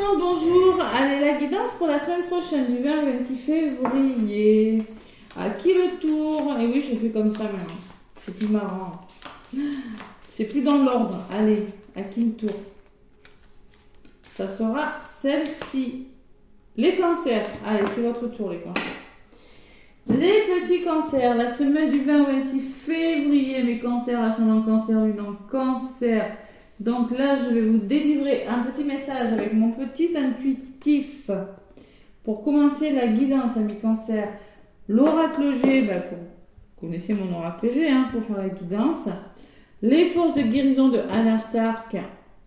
monde, bonjour. Allez, la guidance pour la semaine prochaine, du 20 au 26 février. À qui le tour? Et oui, je fais comme ça maintenant. C'est plus marrant. C'est plus dans l'ordre. Allez, à qui le tour? Ça sera celle-ci. Les cancers. Allez, c'est votre tour, les cancers. Les petits cancers, la semaine du 20 au 26 février, mes cancers, ascendant cancer, lunan cancer. Donc là, je vais vous délivrer un petit message avec mon petit intuitif. Pour commencer la guidance, amis cancer, l'oracle G, vous connaissez mon oracle G pour faire la guidance. Les forces de guérison de Anna Stark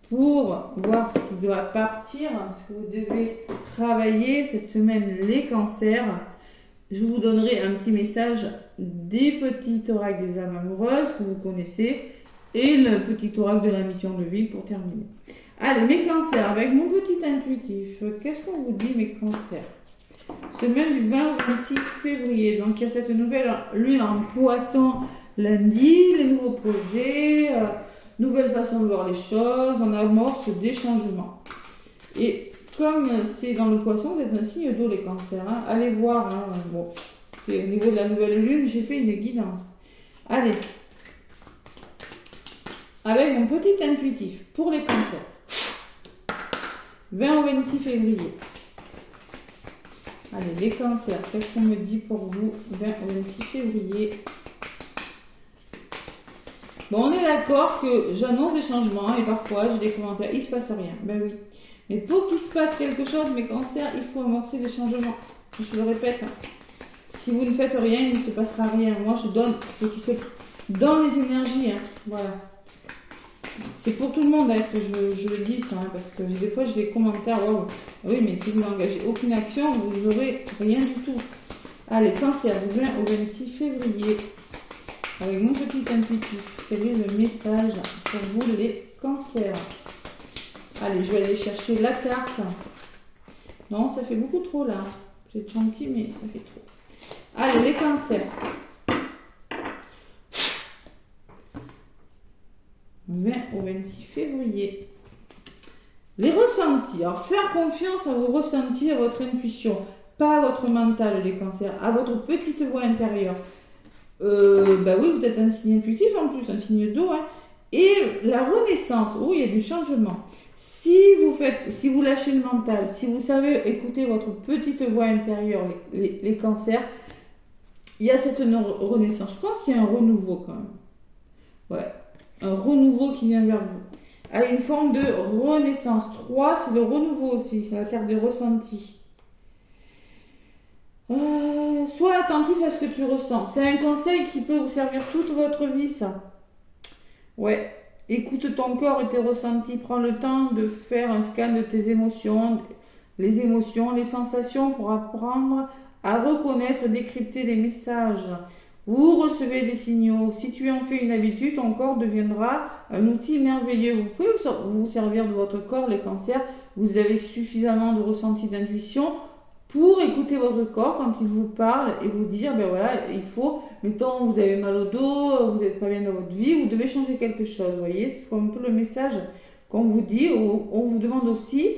pour voir ce qui doit partir, ce que vous devez travailler cette semaine, les cancers. Je vous donnerai un petit message des petits oracles des âmes amoureuses que vous connaissez et le petit oracle de la mission de vie pour terminer. Allez, mes cancers, avec mon petit intuitif, qu'est-ce qu'on vous dit, mes cancers? Semaine du 20 au 26 février, donc il y a cette nouvelle lune en poisson lundi, les nouveaux projets, nouvelle façon de voir les choses, on amorce des changements. Et comme c'est dans le poisson, vous êtes un signe d'eau, les cancers. Allez voir. Bon, au niveau de la nouvelle lune, j'ai fait une guidance. Allez. Avec mon petit intuitif pour les cancers. 20 au 26 février. Allez, les cancers, qu'est-ce qu'on me dit pour vous? 20 au 26 février. Bon, on est d'accord que j'annonce des changements et parfois j'ai des commentaires. Il ne se passe rien. Ben oui. Mais pour qu'il se passe quelque chose, mes cancers, il faut amorcer des changements. Je le répète. Si vous ne faites rien, il ne se passera rien. Moi, je donne ce qui se dans les énergies. Voilà. C'est pour tout le monde que je le dis ça, parce que des fois j'ai des commentaires. Oh, oui, mais si vous n'engagez aucune action, vous n'aurez rien du tout. Allez, cancer, du 20 au 26 février. Avec mon petit intuitif, quel est le message pour vous, les cancers? Allez, je vais aller chercher la carte. Non, ça fait beaucoup trop là. Vous êtes gentil, mais ça fait trop. Allez, les cancers. 20 au 26 février. Les ressentis. Alors, faire confiance à vos ressentis, à votre intuition. Pas à votre mental, les cancers. À votre petite voix intérieure. Oui, vous êtes un signe intuitif en plus, un signe d'eau. Et la renaissance. Oh, il y a du changement. Si vous lâchez le mental, si vous savez écouter votre petite voix intérieure, les cancers, il y a cette renaissance. Je pense qu'il y a un renouveau quand même. Ouais, un renouveau qui vient vers vous. À une forme de renaissance. 3, c'est le renouveau aussi, c'est la carte des ressentis. Sois attentif à ce que tu ressens. C'est un conseil qui peut vous servir toute votre vie, ça. Ouais. Écoute ton corps et tes ressentis. Prends le temps de faire un scan de tes émotions, les sensations pour apprendre à reconnaître et décrypter les messages. Vous recevez des signaux. Si tu en fais une habitude, ton corps deviendra un outil merveilleux. Vous pouvez vous servir de votre corps, les cancers. Vous avez suffisamment de ressenti, d'intuition pour écouter votre corps quand il vous parle et vous dire, il faut, mettons, vous avez mal au dos, vous n'êtes pas bien dans votre vie, vous devez changer quelque chose, vous voyez, c'est un peu le message qu'on vous dit. On vous demande aussi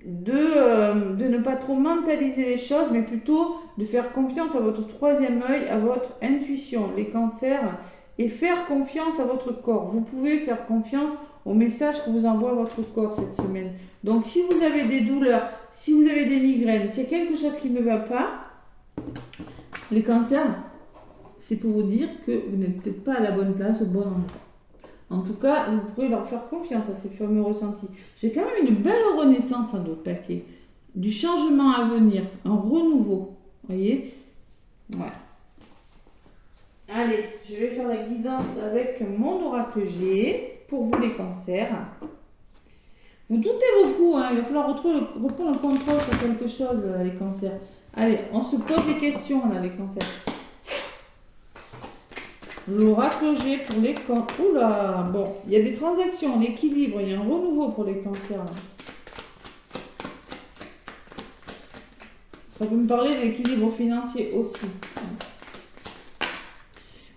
de ne pas trop mentaliser les choses, mais plutôt de faire confiance à votre troisième œil, à votre intuition, les cancers, et faire confiance à votre corps. Vous pouvez faire confiance au message que vous envoie votre corps cette semaine. Donc, si vous avez des douleurs, si vous avez des migraines, s'il y a quelque chose qui ne va pas, les cancers, c'est pour vous dire que vous n'êtes peut-être pas à la bonne place, au bon endroit. En tout cas, vous pourrez leur faire confiance à ces fameux ressentis. J'ai quand même une belle renaissance en d'autres paquets. Du changement à venir, un renouveau. Vous voyez? Voilà. Allez, je vais faire la guidance avec mon oracle G pour vous les cancers. Vous doutez beaucoup, il va falloir reprendre le contrôle sur quelque chose, les cancers. Allez, on se pose des questions, là, les cancers. L'oracle G pour les cancers. Oula, bon, il y a des transactions, l'équilibre, il y a un renouveau pour les cancers. Là. Ça peut me parler d'équilibre financier aussi.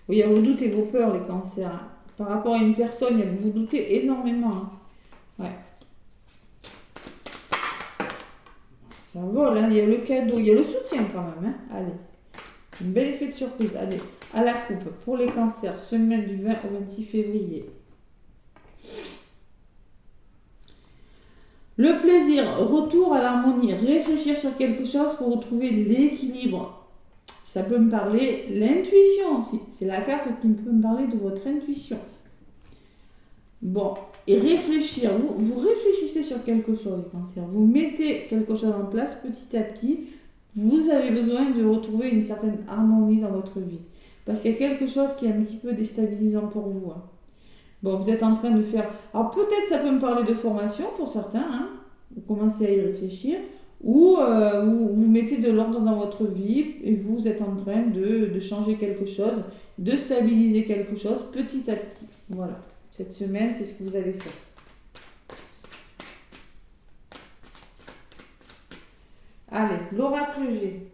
Oui, il y a vos doutes et vos peurs, les cancers. Par rapport à une personne, vous doutez énormément. Ouais. Ça vole, hein. Il y a le cadeau, il y a le soutien quand même. Hein. Allez, un bel effet de surprise. Allez, à la coupe pour les cancers, semaine du 20 au 26 février. Le plaisir, retour à l'harmonie, réfléchir sur quelque chose pour retrouver l'équilibre. Ça peut me parler l'intuition aussi. C'est la carte qui peut me parler de votre intuition. Bon, et réfléchir. Vous réfléchissez sur quelque chose, les cancers. Vous mettez quelque chose en place petit à petit. Vous avez besoin de retrouver une certaine harmonie dans votre vie. Parce qu'il y a quelque chose qui est un petit peu déstabilisant pour vous. Hein. Bon, vous êtes en train de faire... Alors peut-être ça peut me parler de formation pour certains. Hein. Vous commencez à y réfléchir. Ou vous mettez de l'ordre dans votre vie et vous êtes en train de changer quelque chose, de stabiliser quelque chose petit à petit. Voilà. Cette semaine, c'est ce que vous allez faire. Allez, l'oracle G.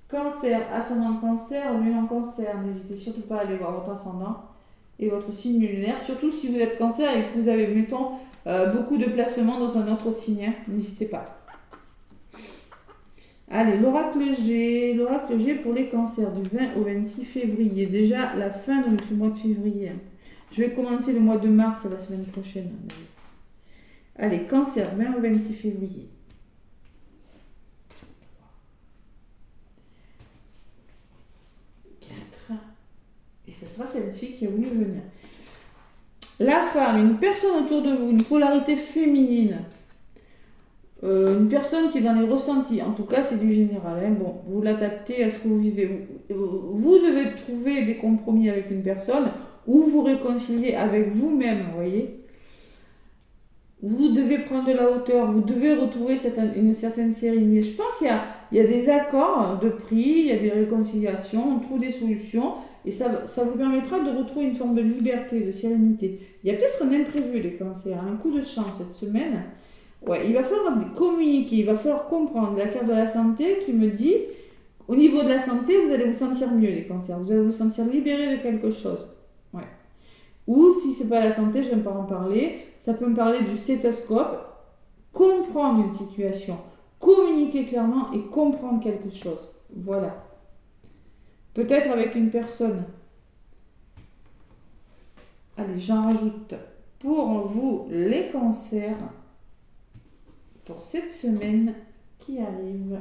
Cancer, ascendant cancer, lune en cancer. N'hésitez surtout pas à aller voir votre ascendant et votre signe lunaire. Surtout si vous êtes cancer et que vous avez, mettons, beaucoup de placements dans un autre signe. Hein. N'hésitez pas. Allez, l'oracle G pour les cancers du 20 au 26 février. Déjà, la fin de ce mois de février. Je vais commencer le mois de mars la semaine prochaine. Allez, cancer, 20 au 26 février. 4. Et ce sera celle-ci qui a voulu venir. La femme, une personne autour de vous, une polarité féminine. Une personne qui est dans les ressentis, en tout cas c'est du général, hein. Bon, vous l'adaptez à ce que vous vivez. Vous devez trouver des compromis avec une personne ou vous réconcilier avec vous-même, vous voyez. Vous devez prendre de la hauteur, vous devez retrouver une certaine sérénité. Je pense qu'il y a des accords de prix, il y a des réconciliations, on trouve des solutions et ça vous permettra de retrouver une forme de liberté, de sérénité. Il y a peut-être un imprévu, les cancers, un coup de chance cette semaine. Ouais, il va falloir communiquer, il va falloir comprendre. La carte de la santé qui me dit, au niveau de la santé, vous allez vous sentir mieux, les cancers. Vous allez vous sentir libéré de quelque chose. Ouais. Ou si c'est pas la santé, je n'aime pas en parler, ça peut me parler du stéthoscope, comprendre une situation, communiquer clairement et comprendre quelque chose. Voilà. Peut-être avec une personne. Allez, j'en rajoute pour vous les cancers. Pour cette semaine qui arrive.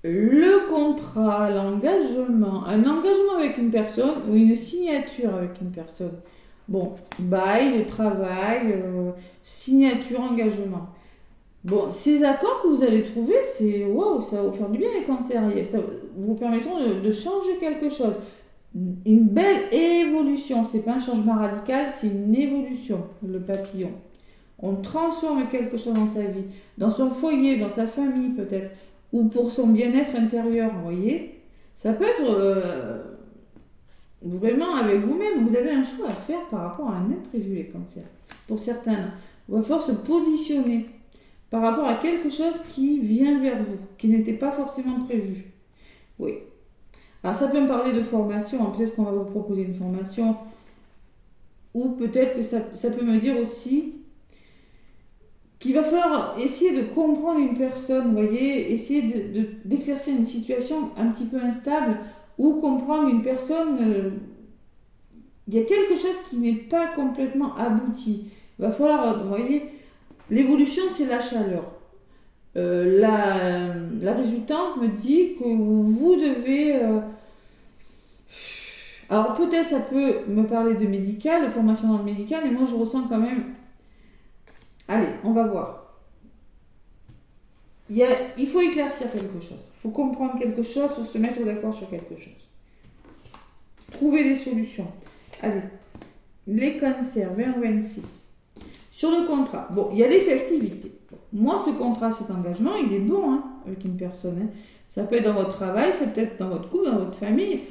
Le contrat, l'engagement, un engagement avec une personne ou une signature avec une personne. Bon, bail, le travail, signature, engagement. Bon, ces accords que vous allez trouver, c'est waouh, ça va vous faire du bien les cancers. Ça vous permettront de changer quelque chose. Une belle évolution, c'est pas un changement radical, c'est une évolution, le papillon. On transforme quelque chose dans sa vie, dans son foyer, dans sa famille peut-être, ou pour son bien-être intérieur, vous voyez. Ça peut être vraiment avec vous-même, vous avez un choix à faire par rapport à un imprévu, les cancers. Pour certains, il va falloir se positionner par rapport à quelque chose qui vient vers vous, qui n'était pas forcément prévu. Oui. Alors ça peut me parler de formation, hein. Peut-être qu'on va vous proposer une formation, ou peut-être que ça peut me dire aussi qu'il va falloir essayer de comprendre une personne, vous voyez, essayer d'éclaircir une situation un petit peu instable, ou comprendre une personne, il y a quelque chose qui n'est pas complètement abouti. Il va falloir, vous voyez, l'évolution c'est la chaleur. La résultante me dit que vous devez... alors peut-être ça peut me parler de médical, de formation dans le médical, mais moi je ressens quand même... Allez, on va voir. Il faut éclaircir quelque chose. Il faut comprendre quelque chose, il faut se mettre d'accord sur quelque chose. Trouver des solutions. Allez, les cancers, 20-26. Sur le contrat, bon, il y a les festivités. Moi, ce contrat, cet engagement, il est bon hein, avec une personne. Hein. Ça peut être dans votre travail, ça peut être dans votre couple, dans votre famille.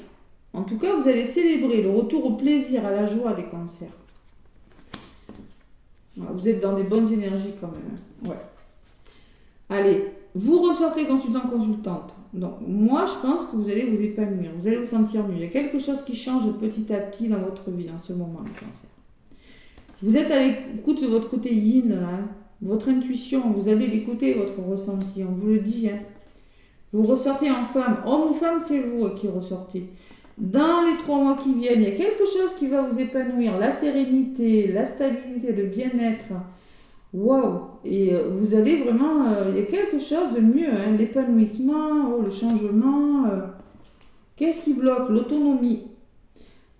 En tout cas, vous allez célébrer le retour au plaisir, à la joie des cancers. Voilà, vous êtes dans des bonnes énergies quand même. Hein. Ouais. Allez, vous ressortez consultant-consultante. Donc, moi, je pense que vous allez vous épanouir, vous allez vous sentir mieux. Il y a quelque chose qui change petit à petit dans votre vie en ce moment, les cancers. Vous êtes à l'écoute de votre côté yin, là, hein. Votre intuition, vous allez l'écouter, votre ressenti, on vous le dit. Hein. Vous ressortez en femme, homme ou femme, c'est vous qui ressortez. Dans les 3 mois qui viennent, il y a quelque chose qui va vous épanouir, la sérénité, la stabilité, le bien-être. Waouh! Et vous allez vraiment, il y a quelque chose de mieux, hein, l'épanouissement, le changement. Qu'est-ce qui bloque? L'autonomie.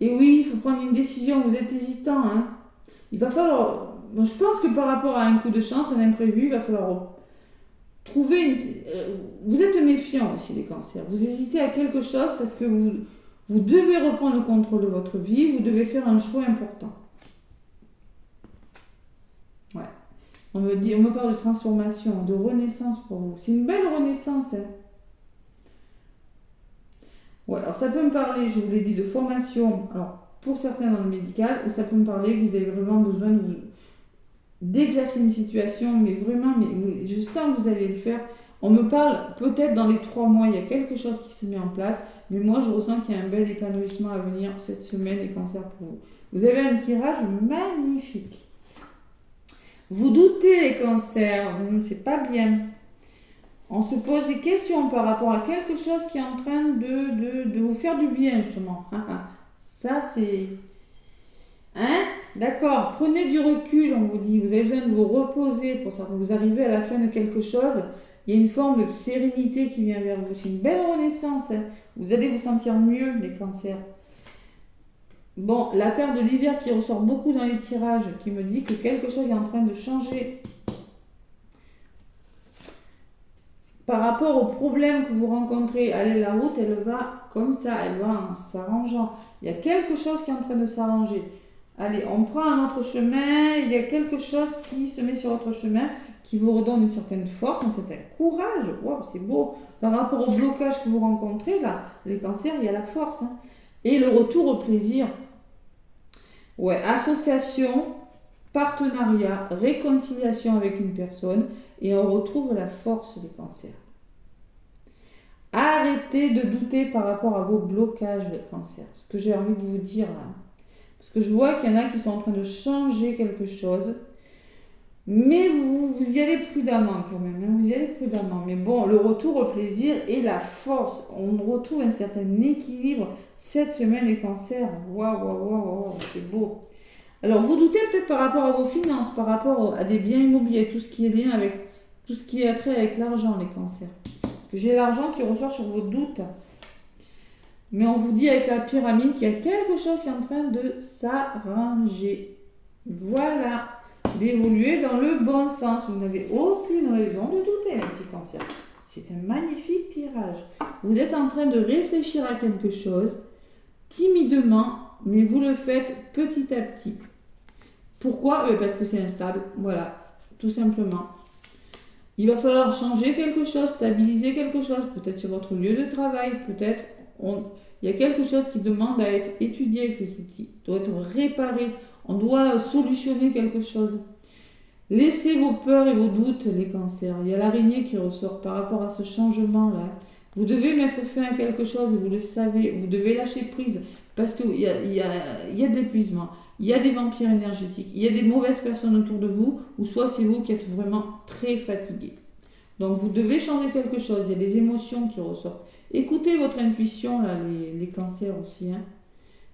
Et oui, il faut prendre une décision, vous êtes hésitant. Hein. Il va falloir, je pense que par rapport à un coup de chance, un imprévu, il va falloir trouver une... vous êtes méfiant aussi les cancers, vous hésitez à quelque chose parce que vous devez reprendre le contrôle de votre vie, vous devez faire un choix important. Ouais. On me parle de transformation, de renaissance pour vous. C'est une belle renaissance. Hein. Ouais, alors ça peut me parler, je vous l'ai dit, de formation, alors pour certains dans le médical, ou ça peut me parler que vous avez vraiment besoin d'éclaircir une situation, mais vraiment, mais je sens que vous allez le faire. On me parle peut-être dans les 3 mois, il y a quelque chose qui se met en place, mais moi je ressens qu'il y a un bel épanouissement à venir cette semaine et cancer pour vous. Vous avez un tirage magnifique. Vous doutez les cancers, c'est pas bien. On se pose des questions par rapport à quelque chose qui est en train de vous faire du bien, justement. Ça, c'est... Hein? D'accord, prenez du recul, on vous dit. Vous avez besoin de vous reposer pour ça. Vous arrivez à la fin de quelque chose. Il y a une forme de sérénité qui vient vers vous. C'est une belle renaissance. Hein. Vous allez vous sentir mieux, les cancers. Bon, la carte de l'hiver qui ressort beaucoup dans les tirages, qui me dit que quelque chose est en train de changer. Par rapport aux problèmes que vous rencontrez, allez, la route, elle va comme ça, elle va en s'arrangeant. Il y a quelque chose qui est en train de s'arranger. Allez, on prend un autre chemin, il y a quelque chose qui se met sur votre chemin, qui vous redonne une certaine force, un certain courage. Waouh, c'est beau. Par rapport au blocage que vous rencontrez, là, les cancers, il y a la force. Hein. Et le retour au plaisir. Ouais, association, partenariat, réconciliation avec une personne. Et on retrouve la force des cancers. Arrêtez de douter par rapport à vos blocages, les cancers. Ce que j'ai envie de vous dire là. Parce que je vois qu'il y en a qui sont en train de changer quelque chose. Mais vous y allez prudemment quand même. Hein, vous y allez prudemment. Mais bon, le retour au plaisir et la force. On retrouve un certain équilibre cette semaine des cancers. Waouh, waouh, waouh, waouh, c'est beau. Alors, vous doutez peut-être par rapport à vos finances, par rapport à des biens immobiliers, tout ce qui est lié avec, tout ce qui est trait avec l'argent, les cancers. J'ai l'argent qui ressort sur vos doutes. Mais on vous dit avec la pyramide qu'il y a quelque chose qui est en train de s'arranger. Voilà. D'évoluer dans le bon sens. Vous n'avez aucune raison de douter, les petits cancers. C'est un magnifique tirage. Vous êtes en train de réfléchir à quelque chose, timidement, mais vous le faites petit à petit. Pourquoi? Parce que c'est instable. Voilà, tout simplement. Il va falloir changer quelque chose, stabiliser quelque chose, peut-être sur votre lieu de travail, peut-être il y a quelque chose qui demande à être étudié avec les outils, doit être réparé, on doit solutionner quelque chose. Laissez vos peurs et vos doutes, les cancers. Il y a l'araignée qui ressort par rapport à ce changement-là. Vous devez mettre fin à quelque chose, vous le savez, vous devez lâcher prise parce qu'il y a de l'épuisement. Il y a des vampires énergétiques, il y a des mauvaises personnes autour de vous, ou soit c'est vous qui êtes vraiment très fatigué. Donc vous devez changer quelque chose, il y a des émotions qui ressortent. Écoutez votre intuition, là, les cancers aussi. Hein.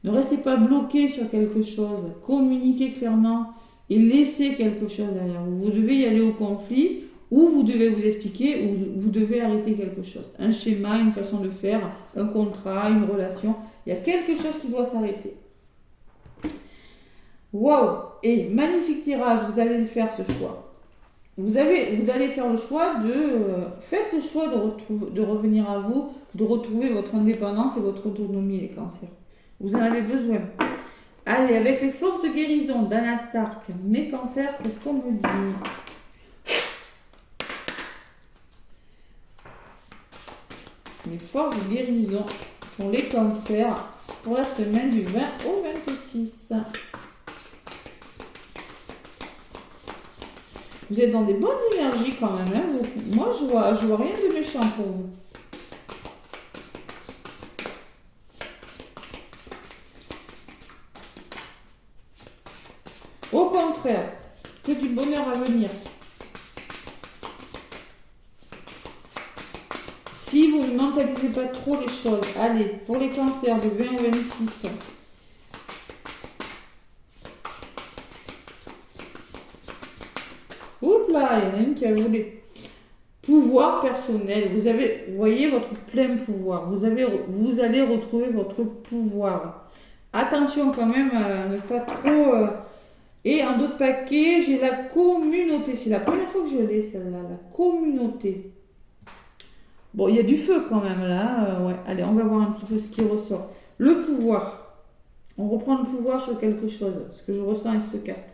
Ne restez pas bloqué sur quelque chose, communiquez clairement et laissez quelque chose derrière vous. Vous devez y aller au conflit, ou vous devez vous expliquer, ou vous devez arrêter quelque chose. Un schéma, une façon de faire, un contrat, une relation, il y a quelque chose qui doit s'arrêter. Waouh! Et magnifique tirage, vous allez le faire ce choix. Vous allez faire le choix faites le choix de revenir à vous, de retrouver votre indépendance et votre autonomie, les cancers. Vous en avez besoin. Allez, avec les forces de guérison d'Anna Stark, mes cancers, qu'est-ce qu'on me dit? Les forces de guérison pour les cancers pour la semaine du 20 au 26. Vous êtes dans des bonnes énergies quand même. Hein, moi, je vois rien de méchant pour vous. Au contraire, que du bonheur à venir. Si vous ne mentalisez pas trop les choses, allez, pour les cancers de 20 au 26. Oups là, il y en a une qui a volé. Pouvoir personnel. Vous voyez votre plein pouvoir. Vous allez retrouver votre pouvoir. Attention quand même à ne pas trop... Et en d'autres paquets, j'ai la communauté. C'est la première fois que je l'ai, celle-là. La communauté. Bon, il y a du feu quand même, là. Ouais. Allez, on va voir un petit peu ce qui ressort. Le pouvoir. On reprend le pouvoir sur quelque chose. Ce que je ressens avec cette carte.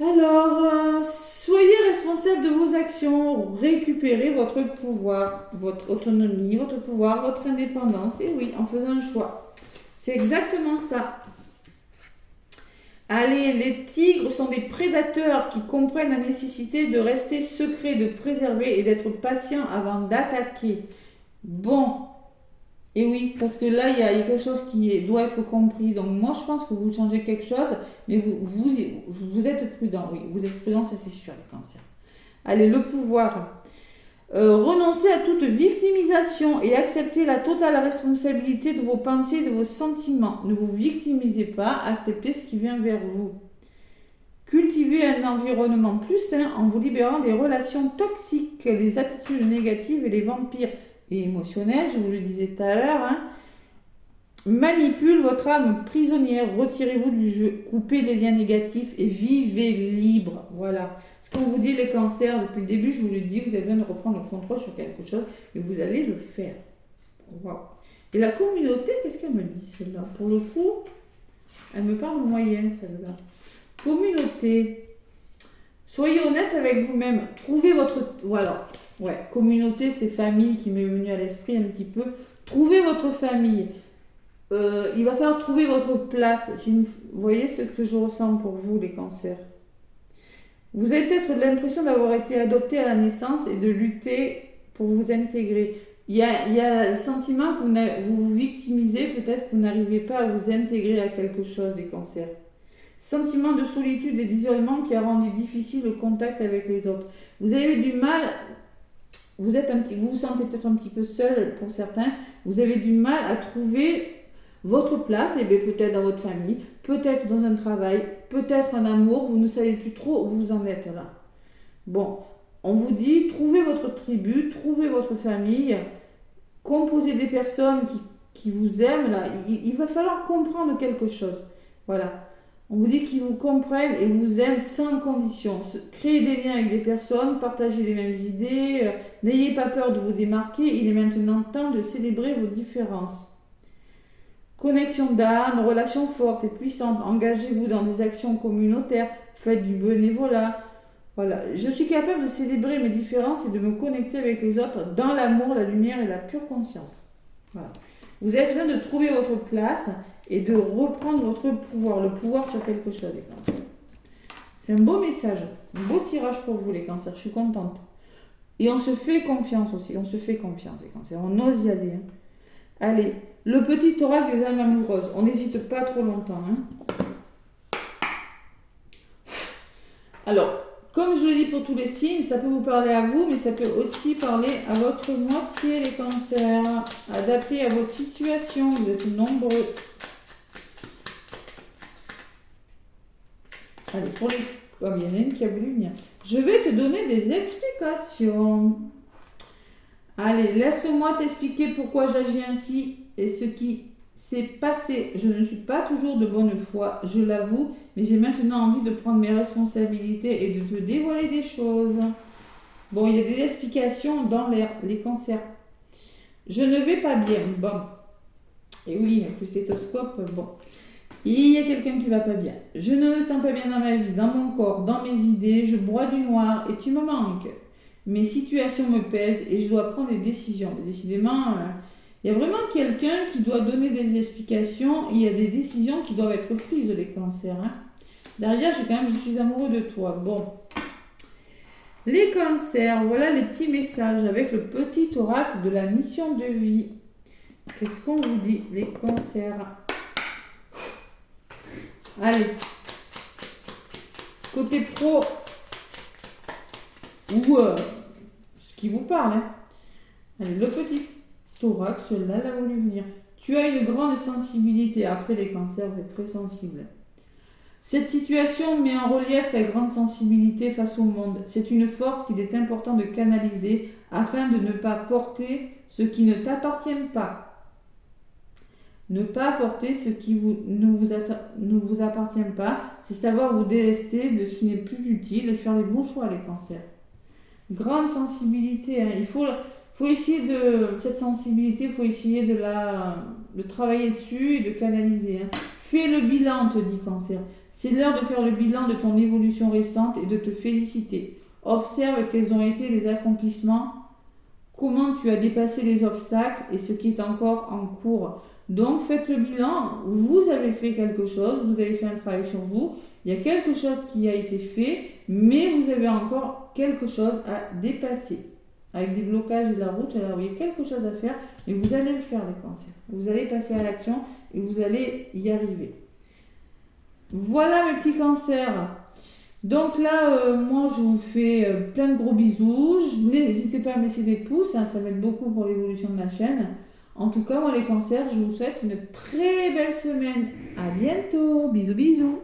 Alors, soyez responsable de vos actions. Récupérez votre pouvoir, votre autonomie, votre pouvoir, votre indépendance. Et oui, en faisant un choix. C'est exactement ça. Allez, les tigres sont des prédateurs qui comprennent la nécessité de rester secret, de préserver et d'être patient avant d'attaquer. Bon, et oui, parce que là, il y a quelque chose qui doit être compris. Donc moi, je pense que vous changez quelque chose, mais vous êtes prudent. Oui, vous êtes prudent, ça c'est sûr, les cancers. Allez, le pouvoir. Renoncez à toute victimisation et acceptez la totale responsabilité de vos pensées et de vos sentiments. Ne vous victimisez pas, acceptez ce qui vient vers vous. Cultivez un environnement plus sain en vous libérant des relations toxiques, des attitudes négatives et des vampires émotionnels, je vous le disais tout à l'heure. Manipule votre âme prisonnière, retirez-vous du jeu, coupez les liens négatifs et vivez libre. Voilà. Ce qu'on vous dit, les cancers, depuis le début, je vous le dis, vous avez besoin de reprendre le contrôle sur quelque chose et vous allez le faire. Wow. Et la communauté, qu'est-ce qu'elle me dit, celle-là? Pour le coup, elle me parle moyen, celle-là. Communauté. Soyez honnête avec vous-même. Trouvez votre... Voilà. Ouais, communauté, c'est famille qui m'est venue à l'esprit un petit peu. Trouvez votre famille. Il va falloir trouver votre place. Vous voyez ce que je ressens pour vous, les cancers. Vous avez peut-être l'impression d'avoir été adopté à la naissance et de lutter pour vous intégrer. Il y a le sentiment que vous vous victimisez, peut-être que vous n'arrivez pas à vous intégrer à quelque chose, des cancers. Sentiment de solitude et d'isolement qui a rendu difficile le contact avec les autres. Vous avez du mal, vous vous sentez peut-être un petit peu seul pour certains, vous avez du mal à trouver votre place, et bien peut-être dans votre famille, peut-être dans un travail, peut-être un amour, vous ne savez plus trop où vous en êtes là. Bon, on vous dit, trouvez votre tribu, trouvez votre famille, composez des personnes qui vous aiment, là. Il va falloir comprendre quelque chose. Voilà. On vous dit qu'ils vous comprennent et vous aiment sans condition. Créez des liens avec des personnes, partagez les mêmes idées, n'ayez pas peur de vous démarquer, il est maintenant temps de célébrer vos différences. Connexion d'âme, relations fortes et puissantes, engagez-vous dans des actions communautaires, faites du bénévolat. Voilà, je suis capable de célébrer mes différences et de me connecter avec les autres dans l'amour, la lumière et la pure conscience. Voilà. Vous avez besoin de trouver votre place et de reprendre votre pouvoir, le pouvoir sur quelque chose, les cancers. C'est un beau message, un beau tirage pour vous, les cancers, je suis contente. Et on se fait confiance aussi, on se fait confiance, les cancers, on ose y aller. Allez, le petit oracle des âmes amoureuses, on n'hésite pas trop longtemps. Alors, comme je le dis pour tous les signes, ça peut vous parler à vous, mais ça peut aussi parler à votre moitié, les cancers. Adapté à votre situation, vous êtes nombreux. Allez, pour les... Oh, il y en a une qui a voulu venir. Je vais te donner des explications. Allez, laisse-moi t'expliquer pourquoi j'agis ainsi et ce qui s'est passé. Je ne suis pas toujours de bonne foi, je l'avoue, mais j'ai maintenant envie de prendre mes responsabilités et de te dévoiler des choses. Bon, il y a des explications dans l'air, les cancers. Je ne vais pas bien. Bon. Et oui, avec le stéthoscope, bon. Il y a quelqu'un qui va pas bien. Je ne me sens pas bien dans ma vie, dans mon corps, dans mes idées. Je broie du noir et tu me manques. Mes situations me pèsent et je dois prendre des décisions. Décidément, il y a vraiment quelqu'un qui doit donner des explications. Il y a des décisions qui doivent être prises, les cancers. Derrière, je suis amoureux de toi. Bon. Les cancers, voilà les petits messages avec le petit oracle de la mission de vie. Qu'est-ce qu'on vous dit, les cancers? Allez. Côté pro, ou ce qui vous parle. Hein. Allez, le petit thorax, là, l'a voulu venir. Tu as une grande sensibilité. Après les cancers, vous êtes très sensible. Cette situation met en relief ta grande sensibilité face au monde. C'est une force qu'il est important de canaliser afin de ne pas porter ce qui ne t'appartient pas. Ne pas porter ce qui ne vous appartient pas, c'est savoir vous délester de ce qui n'est plus utile et faire les bons choix, les cancers. Grande sensibilité, hein. Il faut essayer cette sensibilité, il faut essayer de travailler dessus et de canaliser. Hein. Fais le bilan, te dit Cancer. C'est l'heure de faire le bilan de ton évolution récente et de te féliciter. Observe quels ont été les accomplissements, comment tu as dépassé les obstacles et ce qui est encore en cours. Donc faites le bilan, vous avez fait quelque chose, vous avez fait un travail sur vous, il y a quelque chose qui a été fait, mais vous avez encore quelque chose à dépasser. Avec des blocages de la route, alors il y a quelque chose à faire, mais vous allez le faire, les cancers. Vous allez passer à l'action et vous allez y arriver. Voilà mes petits cancers. Donc là, moi je vous fais plein de gros bisous. N'hésitez pas à me laisser des pouces, hein, ça m'aide beaucoup pour l'évolution de ma chaîne. En tout cas, moi les cancers, je vous souhaite une très belle semaine. À bientôt. Bisous, bisous.